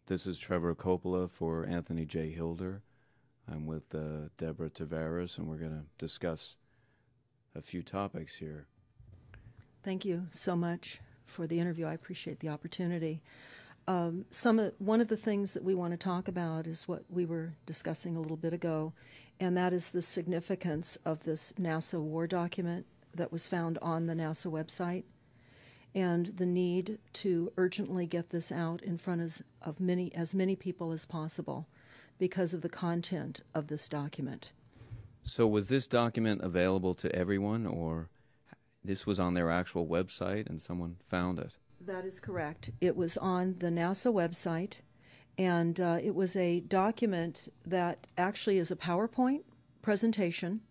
This is Trevor Coppola for Anthony J. Hilder. I'm with Deborah Tavares, and we're going to discuss a few topics here. Thank you so much for the interview. I appreciate the opportunity. One of the things that we want to talk about is what we were discussing a little bit ago, and that is the significance of this NASA war document that was found on the NASA website, and the need to urgently get this out in front of as many people as possible because of the content of this document. So was this document available to everyone, or this was on their actual website and someone found it? That is correct. It was on the NASA website, and it was a document that actually is a PowerPoint presentation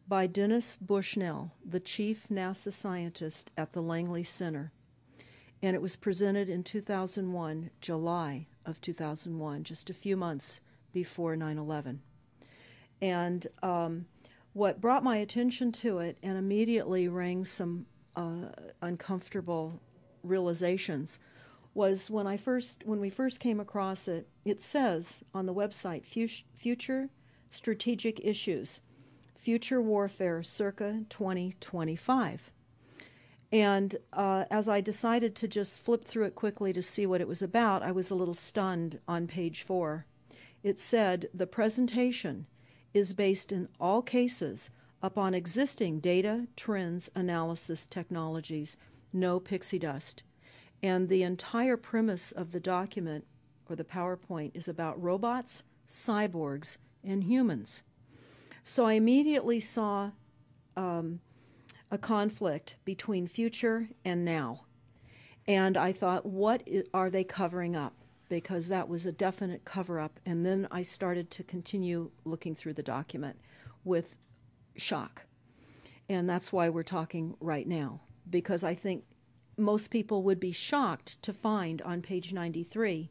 by Dennis Bushnell, the chief NASA scientist at the Langley Center. And it was presented in 2001, July of 2001, just a few months before 9/11. And what brought my attention to it and immediately rang some uncomfortable realizations was when we first came across it. It says on the website, future strategic issues, future warfare circa 2025. And as I decided to just flip through it quickly to see what it was about, I was a little stunned on page 4. It said, the presentation is based in all cases upon existing data, trends, analysis technologies, no pixie dust. And the entire premise of the document, or the PowerPoint, is about robots, cyborgs, and humans. So I immediately saw a conflict between future and now. And I thought, what are they covering up? Because that was a definite cover-up. And then I started to continue looking through the document with shock. And that's why we're talking right now, because I think most people would be shocked to find on page 93.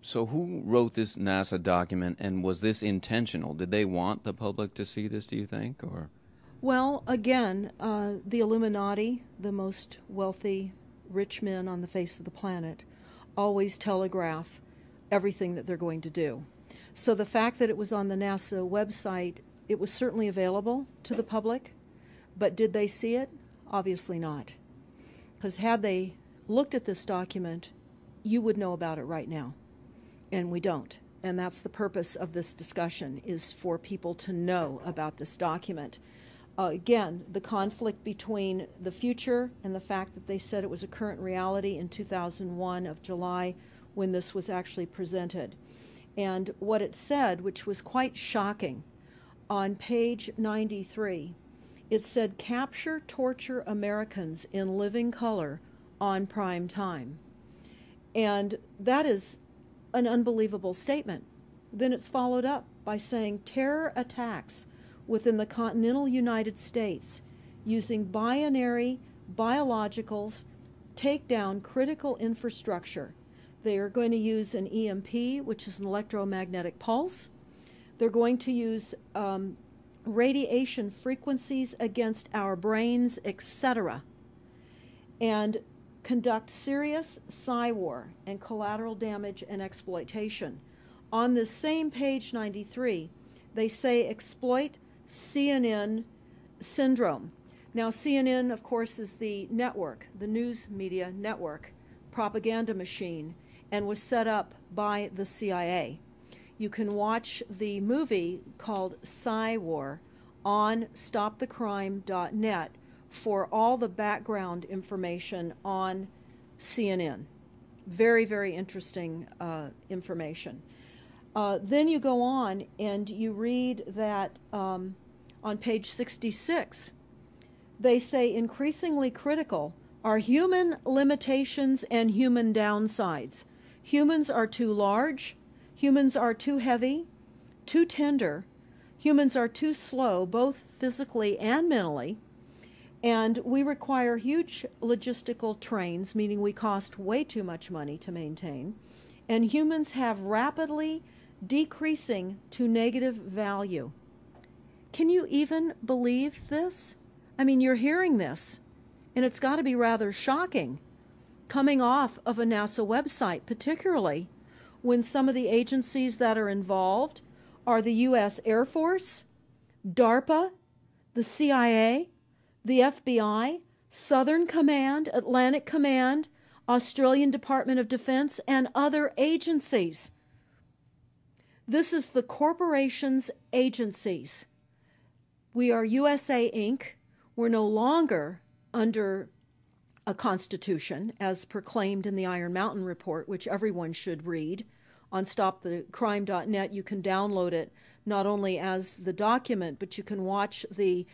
So who wrote this NASA document, and was this intentional? Did they want the public to see this, do you think? Or? Well, again, the Illuminati, the most wealthy, rich men on the face of the planet, always telegraph everything that they're going to do. So the fact that it was on the NASA website, it was certainly available to the public, but did they see it? Obviously not. Because had they looked at this document, you would know about it right now. And we don't. And that's the purpose of this discussion, is for people to know about this document. Again, the conflict between the future and the fact that they said it was a current reality in 2001 of July when this was actually presented. And what it said, which was quite shocking, on page 93, it said, capture, torture Americans in living color on prime time. And that is an unbelievable statement. Then it's followed up by saying terror attacks within the continental United States using binary biologicals take down critical infrastructure. They are going to use an EMP, which is an electromagnetic pulse. They're going to use radiation frequencies against our brains, etc., and conduct serious psy-war and collateral damage and exploitation. On this same page 93, they say exploit CNN syndrome. Now, CNN, of course, is the network, the news media network, propaganda machine, and was set up by the CIA. You can watch the movie called Psy-War on stopthecrime.net for all the background information on CNN. Very, very interesting information. Then you go on and you read that on page 66, they say increasingly critical are human limitations and human downsides. Humans are too large, humans are too heavy, too tender, humans are too slow, both physically and mentally, and we require huge logistical trains, meaning we cost way too much money to maintain, and humans have rapidly decreasing to negative value. Can you even believe this? I mean, you're hearing this, and it's got to be rather shocking coming off of a NASA website, particularly when some of the agencies that are involved are the U.S. Air Force, DARPA, the CIA, the FBI, Southern Command, Atlantic Command, Australian Department of Defense, and other agencies. This is the corporation's agencies. We are USA Inc. We're no longer under a constitution as proclaimed in the Iron Mountain Report, which everyone should read. On stopthecrime.net, you can download it not only as the document, but you can watch the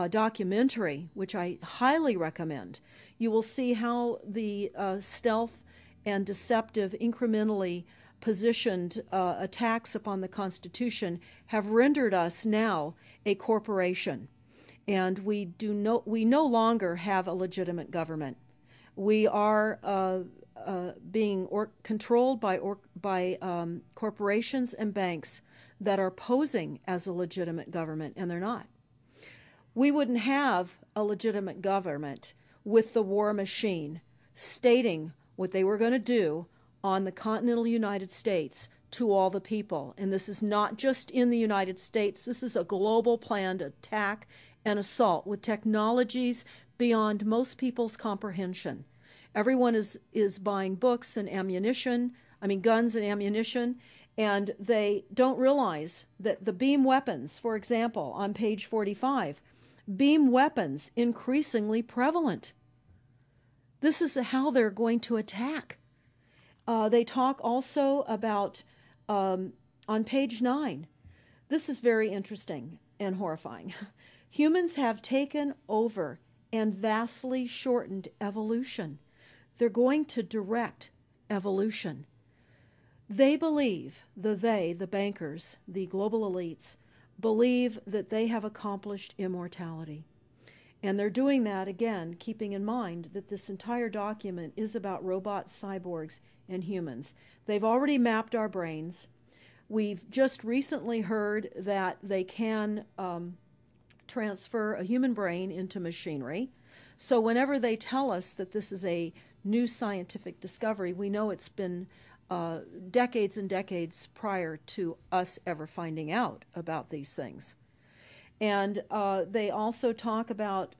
documentary, which I highly recommend. You will see how the stealth and deceptive, incrementally positioned attacks upon the Constitution have rendered us now a corporation. And we no longer have a legitimate government. We are being controlled by corporations and banks that are posing as a legitimate government, and they're not. We wouldn't have a legitimate government with the war machine stating what they were going to do on the continental United States to all the people. And this is not just in the United States. This is a global planned attack and assault with technologies beyond most people's comprehension. Everyone is buying books and guns and ammunition, and they don't realize that the beam weapons, for example, on page 45, beam weapons increasingly prevalent. This is how they're going to attack. They talk also about, on page 9, this is very interesting and horrifying. Humans have taken over and vastly shortened evolution. They're going to direct evolution. They believe, the bankers, the global elites, believe that they have accomplished immortality. And they're doing that, again, keeping in mind that this entire document is about robots, cyborgs, and humans. They've already mapped our brains. We've just recently heard that they can transfer a human brain into machinery. So whenever they tell us that this is a new scientific discovery, we know it's been decades and decades prior to us ever finding out about these things. And they also talk about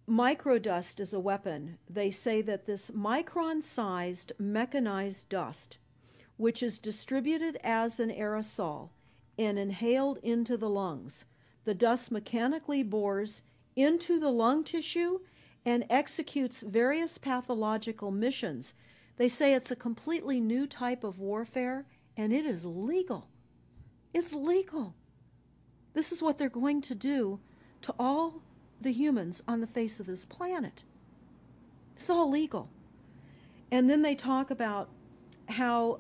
microdust as a weapon. They say that this micron-sized mechanized dust, which is distributed as an aerosol and inhaled into the lungs, the dust mechanically bores into the lung tissue and executes various pathological missions. They say it's a completely new type of warfare, and it is legal. It's legal. This is what they're going to do to all the humans on the face of this planet. It's all legal. And then they talk about how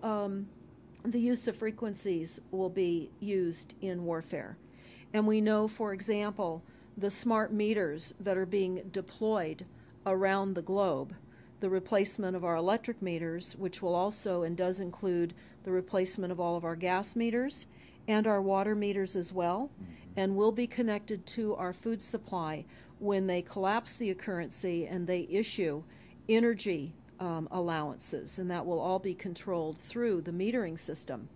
the use of frequencies will be used in warfare. And we know, for example, the smart meters that are being deployed around the globe, the replacement of our electric meters, which will also and does include the replacement of all of our gas meters and our water meters as well, and will be connected to our food supply when they collapse the currency and they issue energy allowances, and that will all be controlled through the metering system.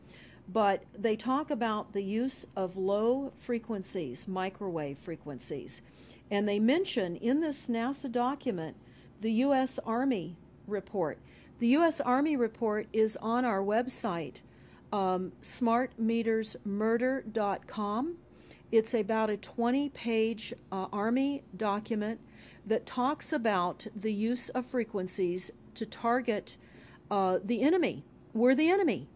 But they talk about the use of low frequencies, microwave frequencies, and they mention in this NASA document the U.S. Army report. The U.S. Army report is on our website, smartmetersmurder.com. It's about a 20-page Army document that talks about the use of frequencies to target the enemy. We're the enemy.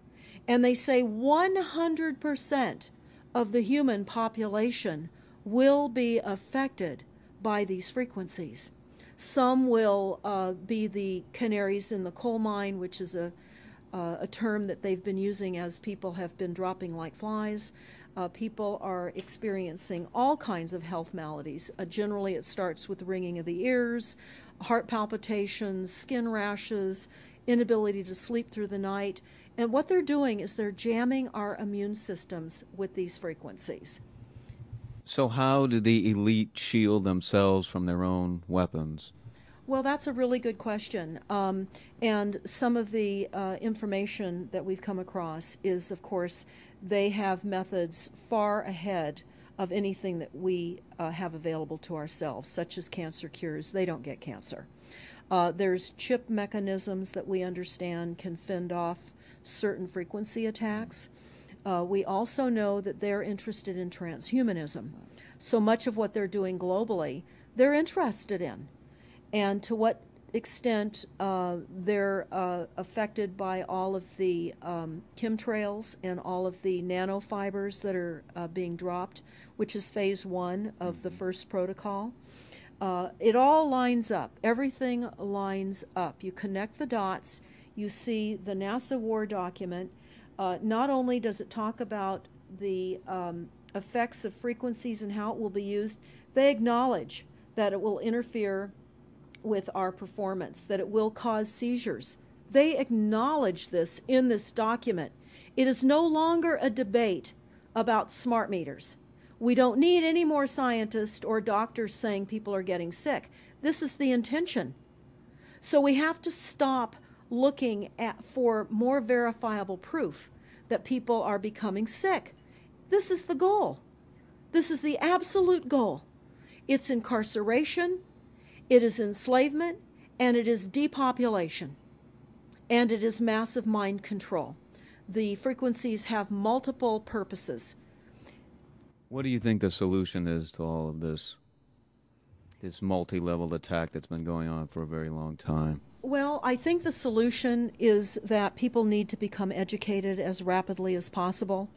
And they say 100% of the human population will be affected by these frequencies. Some will be the canaries in the coal mine, which is a term that they've been using as people have been dropping like flies. People are experiencing all kinds of health maladies. Generally, it starts with ringing of the ears, heart palpitations, skin rashes, inability to sleep through the night. And what they're doing is they're jamming our immune systems with these frequencies. So how do the elite shield themselves from their own weapons? Well, that's a really good question. And some of the information that we've come across is, of course, they have methods far ahead of anything that we have available to ourselves, such as cancer cures. They don't get cancer. There's chip mechanisms that we understand can fend off certain frequency attacks. We also know that they're interested in transhumanism. So much of what they're doing globally, they're interested in. And to what extent they're affected by all of the chemtrails and all of the nanofibers that are being dropped, which is phase 1 of the first protocol. It all lines up. Everything lines up. You connect the dots. You see the NASA war document. Not only does it talk about the effects of frequencies and how it will be used, they acknowledge that it will interfere with our performance, that it will cause seizures. They acknowledge this in this document. It is no longer a debate about smart meters. We don't need any more scientists or doctors saying people are getting sick. This is the intention. So we have to stop looking for more verifiable proof that people are becoming sick. This is the goal. This is the absolute goal. It's incarceration, it is enslavement, and it is depopulation, and it is massive mind control. The frequencies have multiple purposes. What do you think the solution is to all of this multi-level attack that's been going on for a very long time? Well, I think the solution is that people need to become educated as rapidly as possible.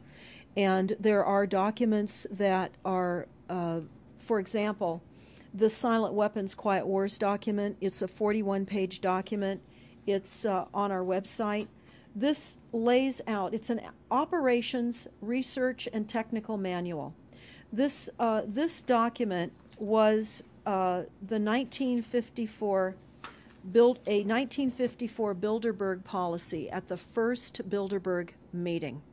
And there are documents that are, for example, the Silent Weapons Quiet Wars document. It's a 41-page document. It's on our website. This lays out, it's an operations, research, and technical manual. This document was the 1954 a 1954 Bilderberg policy at the first Bilderberg meeting.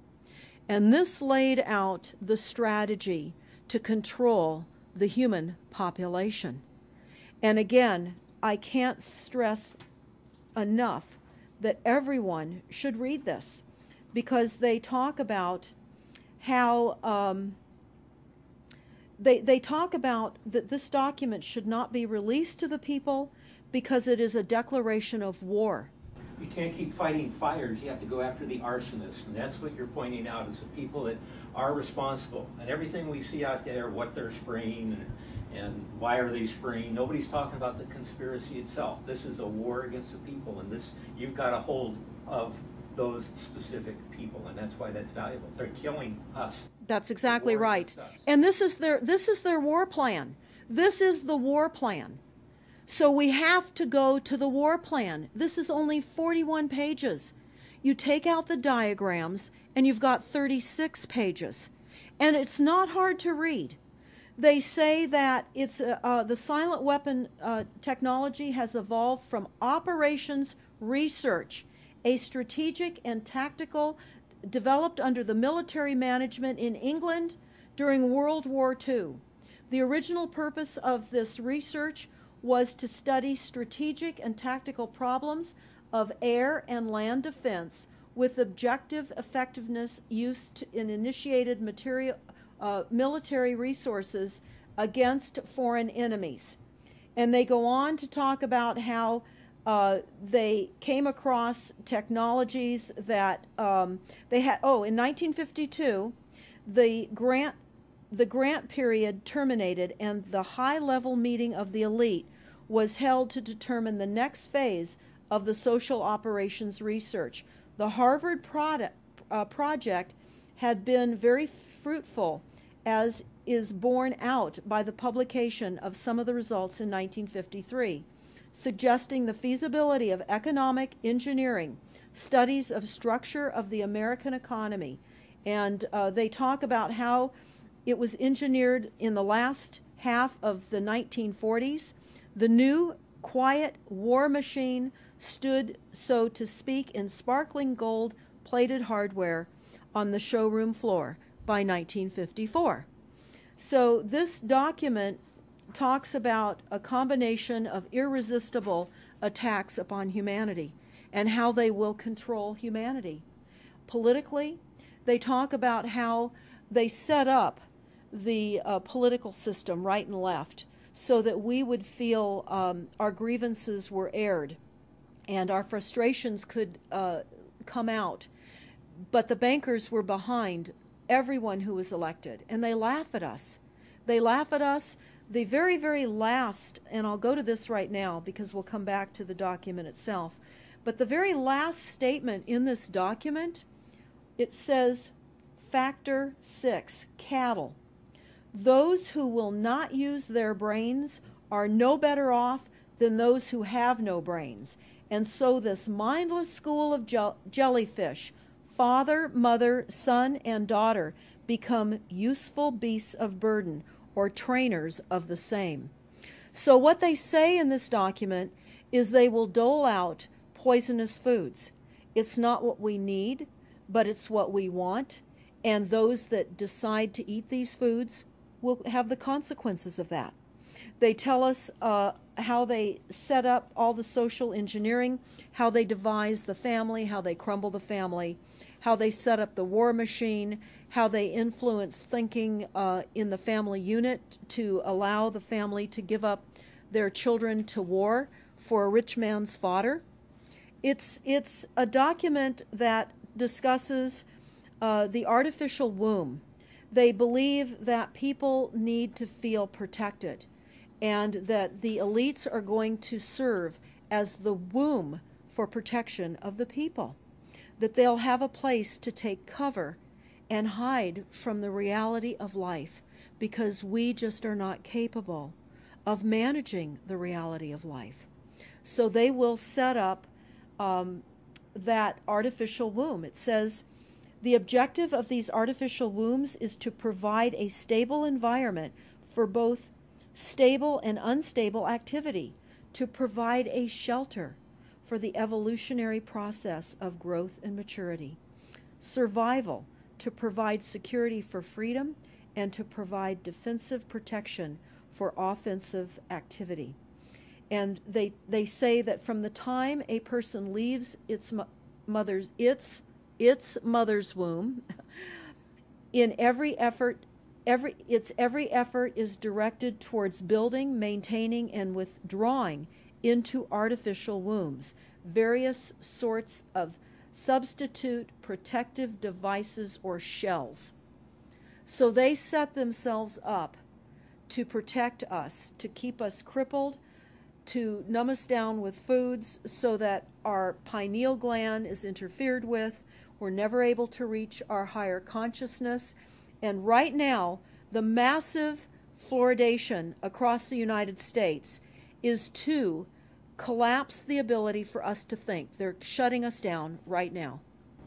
And this laid out the strategy to control the human population. And again, I can't stress enough that everyone should read this, because they talk about how they talk about that this document should not be released to the people because it is a declaration of war. You can't keep fighting fires. You have to go after the arsonists, and that's what you're pointing out, is the people that are responsible. And everything we see out there, what they're spraying and why are they spraying, nobody's talking about the conspiracy itself. This is a war against the people, and this, you've got a hold of those specific people, and that's why that's valuable. They're killing us. That's exactly right. And this is their war plan. This is the war plan. So we have to go to the war plan. This is only 41 pages. You take out the diagrams and you've got 36 pages. And it's not hard to read. They say that it's the silent weapon technology has evolved from operations research, a strategic and tactical developed under the military management in England during World War II. The original purpose of this research was to study strategic and tactical problems of air and land defense with objective effectiveness used in initiated military resources against foreign enemies. And they go on to talk about how they came across technologies that they had. Oh, in 1952, the grant period terminated, and the high-level meeting of the elite was held to determine the next phase of the social operations research. The Harvard project had been very fruitful, as is borne out by the publication of some of the results in 1953, suggesting the feasibility of economic engineering, studies of structure of the American economy. And they talk about how it was engineered in the last half of the 1940s. The new quiet war machine stood, so to speak, in sparkling gold-plated hardware on the showroom floor by 1954. So this document talks about a combination of irresistible attacks upon humanity and how they will control humanity. Politically, they talk about how they set up the political system right and left so that we would feel our grievances were aired and our frustrations could come out. But the bankers were behind everyone who was elected, and they laugh at us. They laugh at us. The very, very last, and I'll go to this right now because we'll come back to the document itself, but the very last statement in this document, it says, Factor 6, cattle. Those who will not use their brains are no better off than those who have no brains. And so this mindless school of jellyfish, father, mother, son, and daughter, become useful beasts of burden, or trainers of the same. So what they say in this document is they will dole out poisonous foods. It's not what we need, but it's what we want, and those that decide to eat these foods will have the consequences of that. They tell us how they set up all the social engineering, how they devise the family, how they crumble the family, how they set up the war machine, how they influence thinking in the family unit to allow the family to give up their children to war for a rich man's fodder. It's a document that discusses the artificial womb. They believe that people need to feel protected and that the elites are going to serve as the womb for protection of the people, that they'll have a place to take cover and hide from the reality of life because we just are not capable of managing the reality of life. So they will set up that artificial womb. It says, the objective of these artificial wombs is to provide a stable environment for both stable and unstable activity, to provide a shelter for the evolutionary process of growth and maturity, survival, to provide security for freedom, and to provide defensive protection for offensive activity. And they say that from the time a person leaves its mother's womb, in every effort is directed towards building, maintaining, and withdrawing into artificial wombs various sorts of substitute protective devices or shells. So they set themselves up to protect us, to keep us crippled, to numb us down with foods so that our pineal gland is interfered with. We're never able to reach our higher consciousness. And right now, the massive fluoridation across the United States is to collapse the ability for us to think. They're shutting us down right now.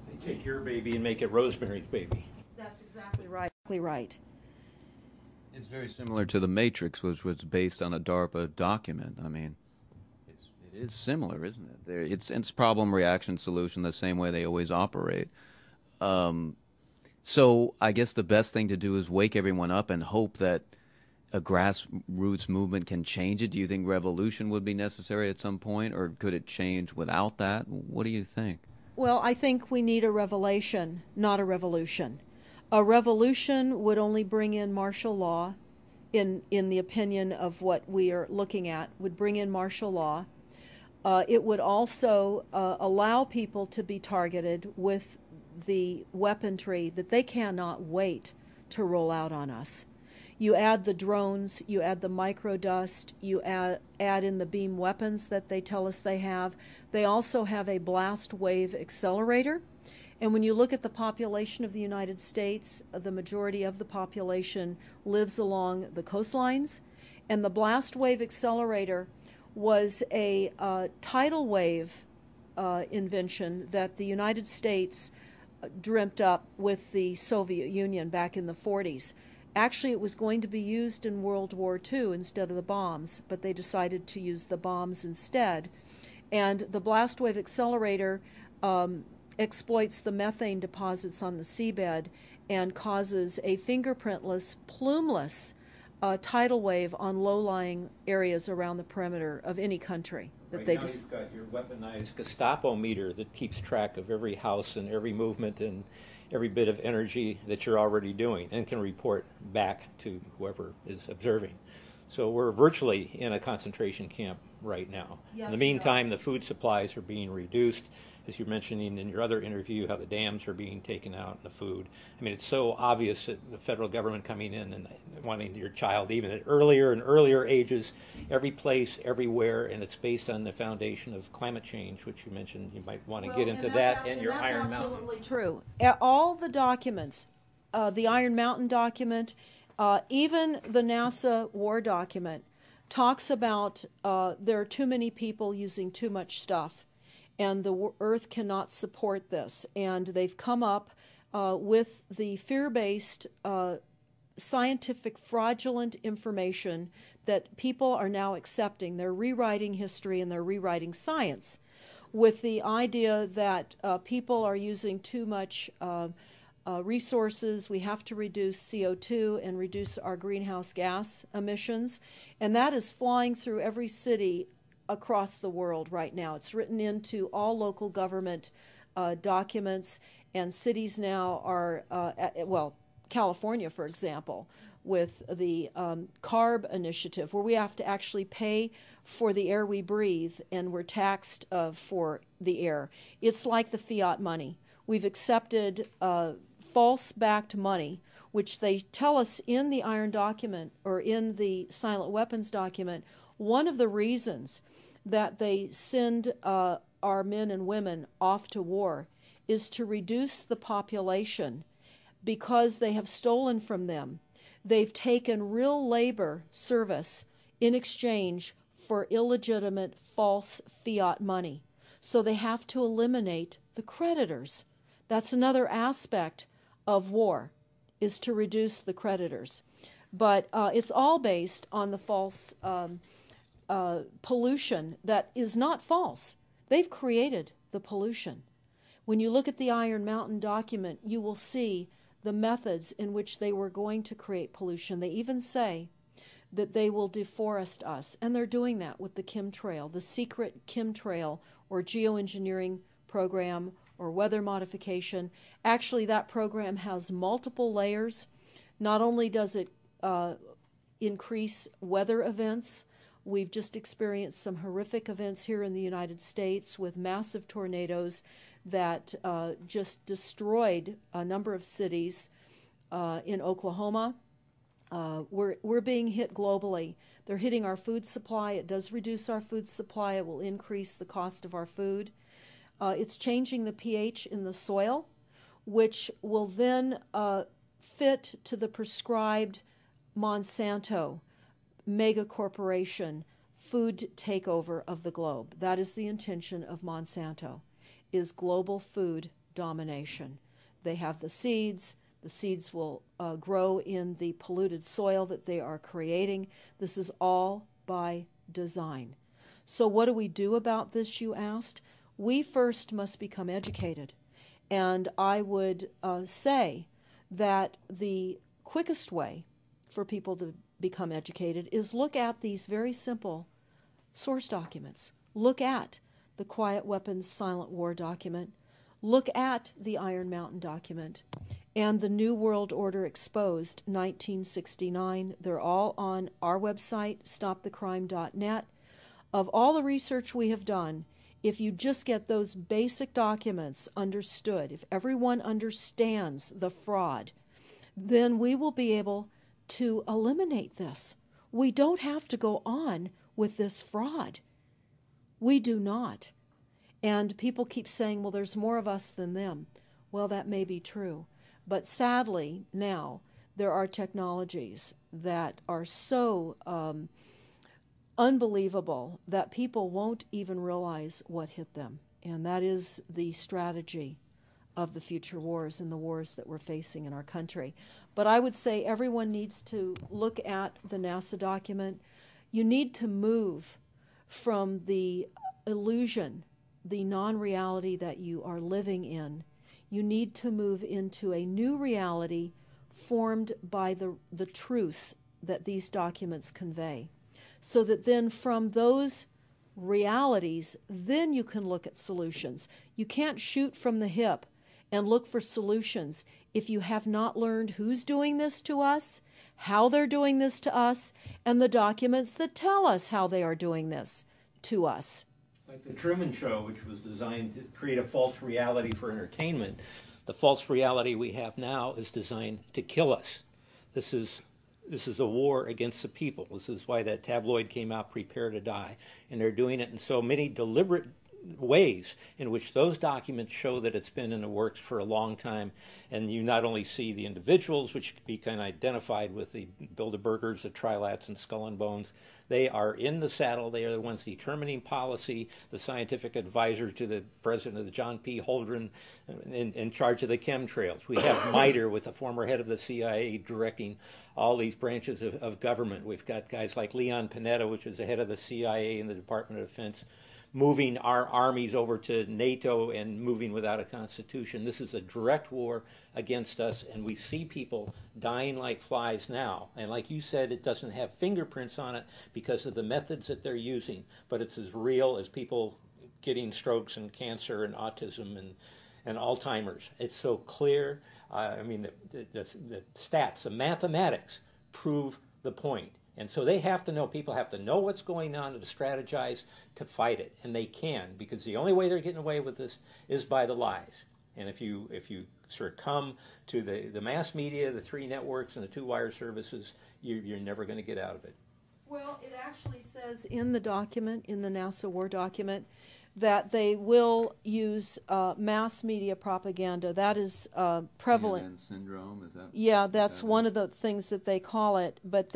They take your baby and make it Rosemary's Baby. That's exactly right. Exactly right. It's very similar to The Matrix, which was based on a DARPA document. I mean, it is similar, isn't it? It's problem, reaction, solution, the same way they always operate. So I guess the best thing to do is wake everyone up and hope that a grassroots movement can change it. Do you think revolution would be necessary at some point, or could it change without that? What do you think? Well, I think we need a revelation, not a revolution. A revolution would only bring in martial law, in the opinion of what we are looking at, would bring in martial law. It would also allow people to be targeted with the weaponry that they cannot wait to roll out on us. You add the drones, you add the microdust, you add in the beam weapons that they tell us they have. They also have a blast wave accelerator. And when you look at the population of the United States, the majority of the population lives along the coastlines. And the blast wave accelerator was a tidal wave invention that the United States dreamt up with the Soviet Union back in the 40s. Actually, it was going to be used in World War II instead of the bombs, but they decided to use the bombs instead. And the blast wave accelerator exploits the methane deposits on the seabed and causes a fingerprintless, plumeless tidal wave on low-lying areas around the perimeter of any country that Right they now just. you've got your weaponized Gestapo meter that keeps track of every house and every movement and every bit of energy that you're already doing and can report back to whoever is observing. So we're virtually in a concentration camp right now. Yes, In the we are. meantime, the food supplies are being reduced. As you're mentioning in your other interview, how the dams are being taken out and the food. I mean, it's so obvious that the federal government coming in and wanting your child even at earlier and earlier ages, every place, everywhere, and it's based on the foundation of climate change, which you mentioned. You might want to get into that and your Iron That's Mountain. absolutely true. All the documents, the Iron Mountain document, even the NASA war document, talks about there are too many people using too much stuff, and the Earth cannot support this. And they've come up with the fear-based, scientific, fraudulent information that people are now accepting. They're rewriting history and they're rewriting science with the idea that people are using too much resources. We have to reduce CO2 and reduce our greenhouse gas emissions. And that is flying through every city across the world right now. It's written into all local government documents, and cities now are, well, California, for example, with the CARB initiative, where we have to actually pay for the air we breathe, and we're taxed for the air. It's like the fiat money. We've accepted false-backed money, which they tell us in the Iron document, or in the silent weapons document, one of the reasons that they send our men and women off to war is to reduce the population because they have stolen from them. They've taken real labor service in exchange for illegitimate false fiat money. So they have to eliminate the creditors. That's another aspect of war, is to reduce the creditors. But it's all based on the false pollution that is not false. They've created the pollution. When you look at the Iron Mountain document, you will see the methods in which they were going to create pollution. They even say that they will deforest us, and they're doing that with the chemtrail, the secret chemtrail or geoengineering program or weather modification. Actually, that program has multiple layers. Not only does it increase weather events, we've just experienced some horrific events here in the United States with massive tornadoes that just destroyed a number of cities in Oklahoma. We're being hit globally. They're hitting our food supply. It does reduce our food supply. It will increase the cost of our food. It's changing the pH in the soil, which will then fit to the prescribed Monsanto mega corporation food takeover of the globe. That is the intention of Monsanto, is global food domination. They have the seeds. The seeds will grow in the polluted soil that they are creating. This is all by design. So what do we do about this, you asked? We first must become educated. And I would say that the quickest way for people to become educated is look at these very simple source documents. Look at the Quiet Weapons Silent War document. Look at the Iron Mountain document and the New World Order Exposed 1969. They're all on our website, stopthecrime.net. Of all the research we have done, if you just get those basic documents understood, if everyone understands the fraud, then we will be able to eliminate this. We don't have to go on with this fraud. We do not. And people keep saying, well, there's more of us than them. Well, that may be true. But sadly, now, there are technologies that are so unbelievable that people won't even realize what hit them. And that is the strategy of the future wars and the wars that we're facing in our country. But I would say everyone needs to look at the NASA document. You need to move from the illusion, the non-reality that you are living in. You need to move into a new reality formed by the truths that these documents convey. So that then from those realities, then you can look at solutions. You can't shoot from the hip and look for solutions if you have not learned who's doing this to us, how they're doing this to us, and the documents that tell us how they are doing this to us. Like the Truman Show, which was designed to create a false reality for entertainment, the false reality we have now is designed to kill us. This is a war against the people. This is why that tabloid came out, Prepare to Die. And they're doing it in so many deliberate ways in which those documents show that it's been in the works for a long time. And you not only see the individuals, which can be kind of identified with the Bilderbergers, the Trilats, and Skull and Bones. They are in the saddle. They are the ones determining policy, the scientific advisors to the president of the John P. Holdren in charge of the chemtrails. We have MITRE with the former head of the CIA directing all these branches of government. We've got guys like Leon Panetta, which is the head of the CIA and the Department of Defense, moving our armies over to NATO and moving without a constitution. This is a direct war against us, and we see people dying like flies now. And like you said, it doesn't have fingerprints on it because of the methods that they're using, but it's as real as people getting strokes and cancer and autism and Alzheimer's. It's so clear. I mean, the stats, the mathematics prove the point. And so they have to know, people have to know what's going on to strategize to fight it. And they can, because the only way they're getting away with this is by the lies. And if you succumb to the mass media, the three networks, and the two wire services, you're never going to get out of it. Well, it actually says in the document, in the NASA War document, that they will use mass media propaganda. That is prevalent. CNN syndrome, is that? Yeah, that's one of the things that they call it. But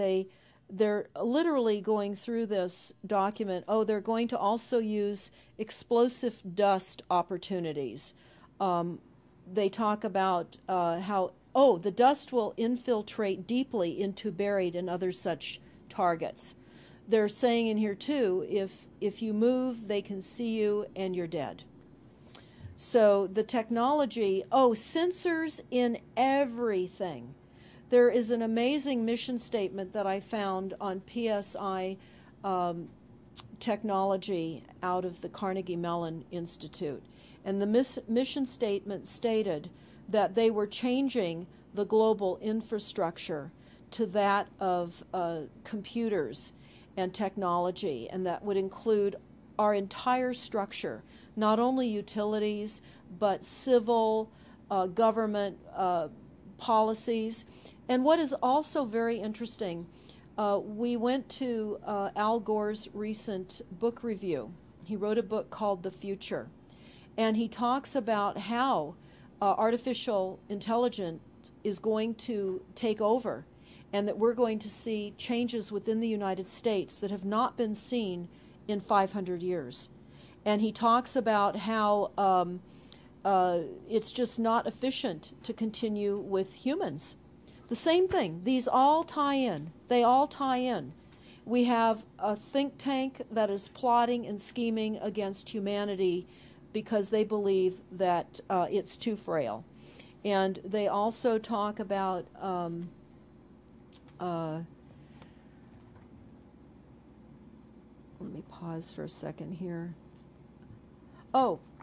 they're literally going through this document. Oh, they're going to also use explosive dust opportunities. They talk about how, the dust will infiltrate deeply into buried and other such targets. They're saying in here, too, if you move, they can see you and you're dead. So the technology, sensors in everything. There is an amazing mission statement that I found on PSI technology out of the Carnegie Mellon Institute. And the mission statement stated that they were changing the global infrastructure to that of computers and technology, and that would include our entire structure, not only utilities, but civil, government policies. And what is also very interesting, we went to Al Gore's recent book review. He wrote a book called The Future, and he talks about how artificial intelligence is going to take over, and that we're going to see changes within the United States that have not been seen in 500 years. And he talks about how it's just not efficient to continue with humans. The same thing. These all tie in. They all tie in. We have a think tank that is plotting and scheming against humanity because they believe that it's too frail. And they also talk about let me pause for a second here.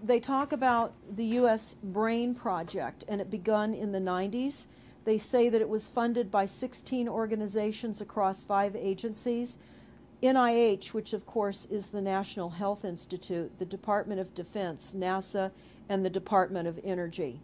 They talk about the U.S. Brain Project, and it begun in the 90s. They say that it was funded by 16 organizations across 5 agencies. NIH, which of course is the National Health Institute, the Department of Defense, NASA, and the Department of Energy.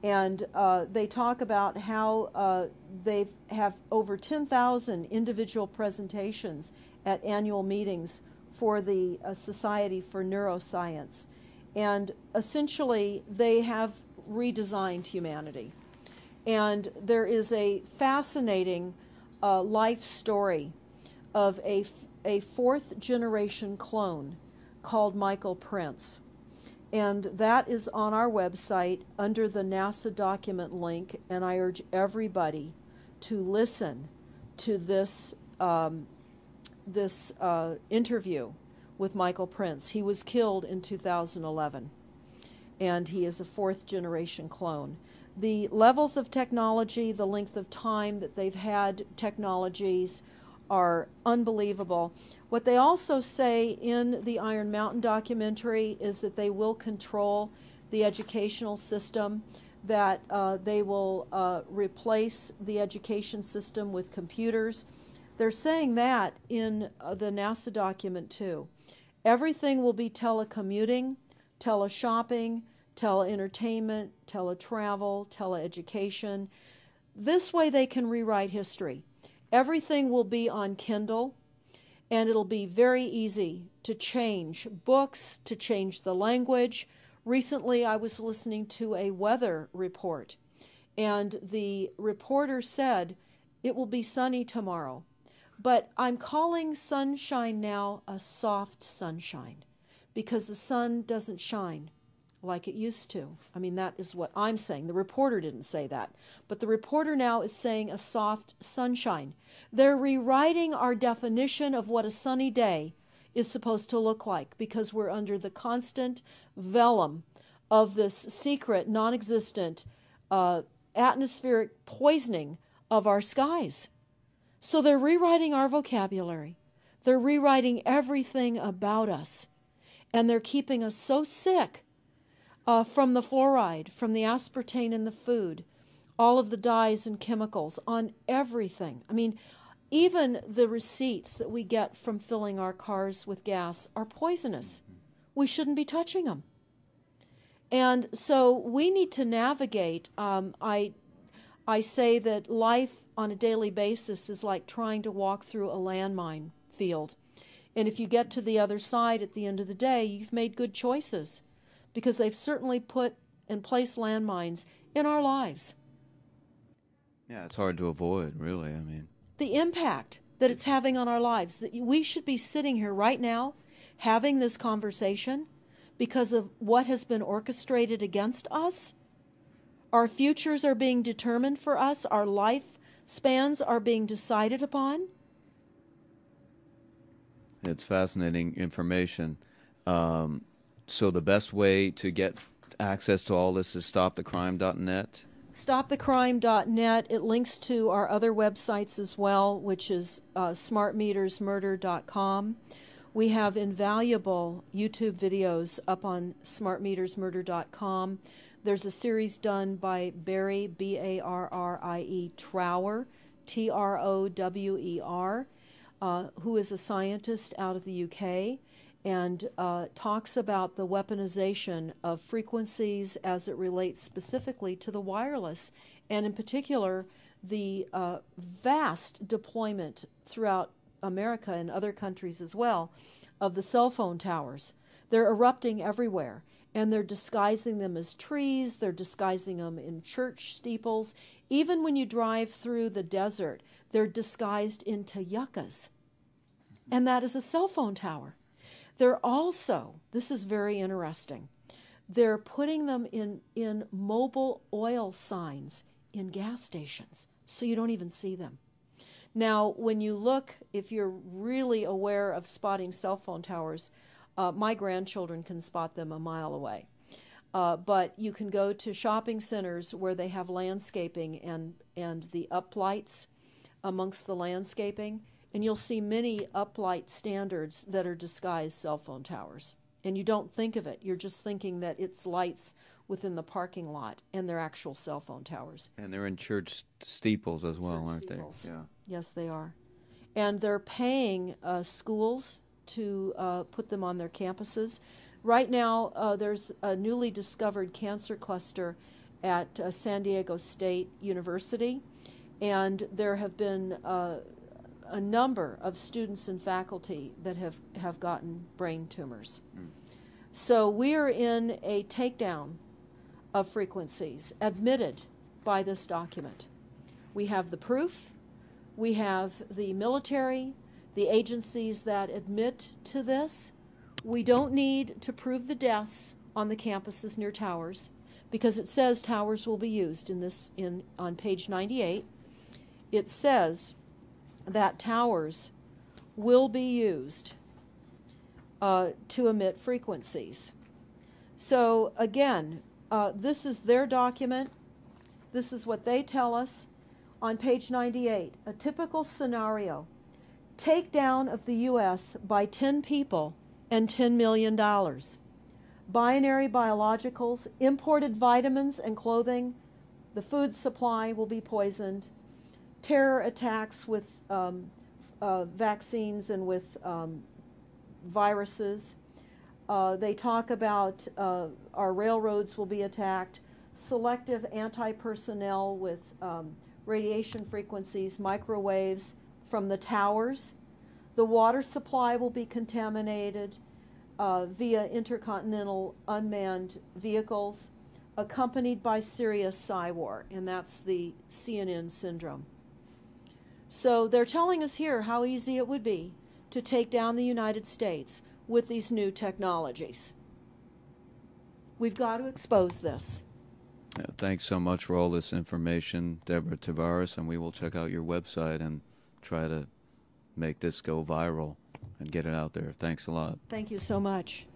And they talk about how they have over 10,000 individual presentations at annual meetings for the Society for Neuroscience. And essentially, they have redesigned humanity. And there is a fascinating life story of a 4th generation clone called Michael Prince. And that is on our website under the NASA document link, and I urge everybody to listen to this interview with Michael Prince. He was killed in 2011, and he is a 4th generation clone. The levels of technology, the length of time that they've had technologies are unbelievable. What they also say in the Iron Mountain documentary is that they will control the educational system, that they will replace the education system with computers. They're saying that in the NASA document too. Everything will be telecommuting, teleshopping, teleentertainment, teletravel, teleeducation. This way they can rewrite history. Everything will be on Kindle, and it'll be very easy to change books, to change the language. Recently, I was listening to a weather report, and the reporter said, it will be sunny tomorrow. But I'm calling sunshine now a soft sunshine, because the sun doesn't shine like it used to. I mean, that is what I'm saying. The reporter didn't say that. But the reporter now is saying a soft sunshine. They're rewriting our definition of what a sunny day is supposed to look like, because we're under the constant vellum of this secret, non-existent atmospheric poisoning of our skies. So they're rewriting our vocabulary. They're rewriting everything about us. And they're keeping us so sick from the fluoride, from the aspartame in the food, all of the dyes and chemicals on everything. I mean, even the receipts that we get from filling our cars with gas are poisonous. We shouldn't be touching them. And so we need to navigate. I say that life on a daily basis is like trying to walk through a landmine field. And if you get to the other side at the end of the day, you've made good choices, because they've certainly put and placed landmines in our lives. Yeah, it's hard to avoid, really. I mean, The impact that it's having on our lives, that we should be sitting here right now having this conversation because of what has been orchestrated against us. Our futures are being determined for us. Our lifespans are being decided upon. it's fascinating information. So the best way to get access to all this is stopthecrime.net. StopTheCrime.net. It links to our other websites as well, which is smartmetersmurder.com. We have invaluable YouTube videos up on smartmetersmurder.com. There's a series done by Barry, B-A-R-R-I-E, Trower, T-R-O-W-E-R, who is a scientist out of the UK, and talks about the weaponization of frequencies as it relates specifically to the wireless, and in particular the vast deployment throughout America and other countries as well of the cell phone towers. They're erupting everywhere, and they're disguising them as trees, they're disguising them in church steeples. Even when you drive through the desert, they're disguised into yuccas, and that is a cell phone tower. They're also, this is very interesting, they're putting them in mobile oil signs in gas stations, so you don't even see them. Now, when you look, if you're really aware of spotting cell phone towers, my grandchildren can spot them a mile away. But you can go to shopping centers where they have landscaping and the uplights amongst the landscaping, and you'll see many uplight standards that are disguised cell phone towers. And you don't think of it. You're just thinking that it's lights within the parking lot, and they're actual cell phone towers. And they're in church steeples as well, aren't Steeples. they? Yeah. Yes, they are. And they're paying schools to put them on their campuses. Right now, there's a newly discovered cancer cluster at San Diego State University, and there have been a number of students and faculty that have gotten brain tumors. So we are in a takedown of frequencies admitted by this document. We have the proof, we have the military, the agencies that admit to this. We don't need to prove the deaths on the campuses near towers, because it says towers will be used on page 98. It says that towers will be used to emit frequencies. So again, this is their document. This is what they tell us on page 98. A typical scenario: takedown of the U.S. by 10 people and $10 million. Binary biologicals, imported vitamins and clothing, the food supply will be poisoned. Terror attacks with vaccines and with viruses. They talk about our railroads will be attacked. Selective anti-personnel with radiation frequencies, microwaves from the towers. The water supply will be contaminated via intercontinental unmanned vehicles, accompanied by serious psy-war, and that's the CNN syndrome. So they're telling us here how easy it would be to take down the United States with these new technologies. We've got to expose this. Thanks so much for all this information, Deborah Tavares, and we will check out your website and try to make this go viral and get it out there. Thanks a lot. Thank you so much.